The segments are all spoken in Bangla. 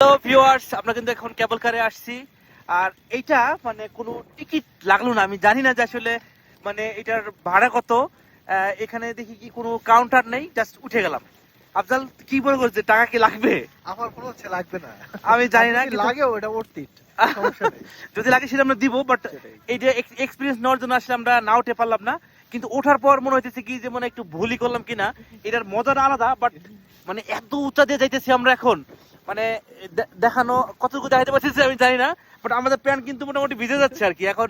তো ভিউয়ার্স, আমরা কিন্তু এখন কেবল কারে আসছি। আর এইটা মানে কোনো টিকিট লাগলো না, আমি জানি না যে আসলে মানে এটার ভাড়া কত। এখানে দেখি কি কোনো কাউন্টার নেই, জাস্ট উঠে গেলাম। আফজাল কি মনে করছে, টাকা কি লাগবে? আমার কোনো হচ্ছে লাগবে না, আমি জানি না, লাগেও এটা ওর্থ ইট, সমস্যা নেই। যদি লাগে সেটা আমরা দিব, বাট এইটা এক্সপিরিয়েন্স নেওয়ার জন্য আসলে আমরা না উঠে পারলাম না। কিন্তু ওঠার পর মনে হইতেছে কি যে মানে একটু ভুলই করলাম কিনা, এটার মজাটা আলাদা। বাট মানে এত উঁচা দিয়ে যাইতেছি আমরা এখন, মানে দেখানো কতটুকু দেখাতে পারতেছি আমি জানি না, বাট আমাদের প্যান্ট কিন্তু মোটামুটি ভিজে যাচ্ছে আর কি। এখন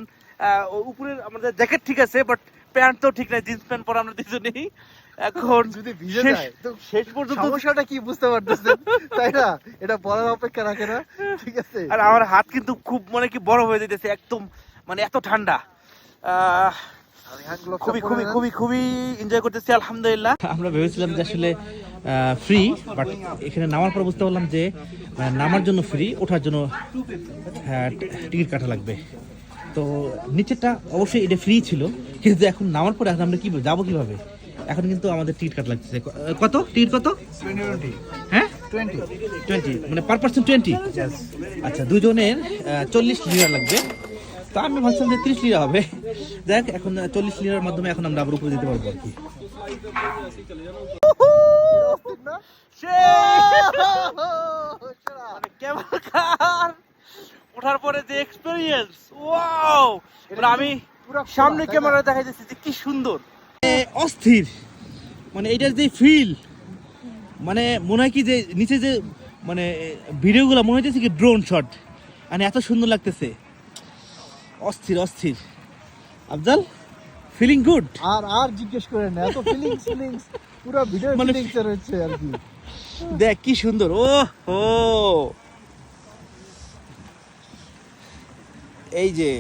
উপরের আমাদের জ্যাকেট ঠিক আছে, বাট প্যান্ট তো ঠিক নাই, জিন্স প্যান্ট পরা আমরা দুজনেই। এখন যদি ভিজে যায় তো শেষ পর্যন্ত সমস্যাটা কি বুঝতে পারতেছেন, তাই না? এটা বলার অপেক্ষা রাখে না, ঠিক আছে? আর আমার হাত কিন্তু খুব মানে কি বড় হয়ে যেতেছে একদম, মানে এত ঠান্ডা। খুবই খুবই খুবই খুবই এনজয় করতেছি আলহামদুলিল্লাহ। আমরা ভেবেছিলাম যে আসলে ফ্রি, বাট এখানে নামার পর বুঝতে পারলাম যে নামার জন্য ফ্রি, ওঠার জন্য টিকিট কাটা লাগবে। তো নিচেরটা অবশ্যই এটা ফ্রি ছিল, কিন্তু এখন নামার পরে এখন আমরা কি যাবো কিভাবে, এখন কিন্তু আমাদের টিকিট কাটা লাগছে। কত টিকিট কত? 20 হ্যাঁ 20 মানে পার পার্সন 20। আচ্ছা, দুজনের 40 লিরা লাগবে। তো আমি ভাবছিলাম যে 30 লিরা হবে। দেখ এখন 40 লিরার মাধ্যমে এখন আমরা আবার উপরে যেতে পারবো আর কি। মানে কেবল কার ওঠার পরে যে এক্সপেরিয়েন্স, ওয়াও! মানে আমি সামনে ক্যামেরা দেখাই যাচ্ছে যে কি সুন্দর, অস্থির। মানে এটার যে ফিল, মানে মনে হয় কি যে নিচে যে মানে ভিডিওগুলো মনে হচ্ছে কি ড্রোন শট, মানে এত সুন্দর লাগতেছে, অস্থির অস্থির। Afzal, feeling good? আর জিজ্ঞেস করেন না, এত ফিলিংস পুরো ভিডিও মানে ফিলিংস এর হচ্ছে আর কি। দেখ কি সুন্দর। ও হো, এই যে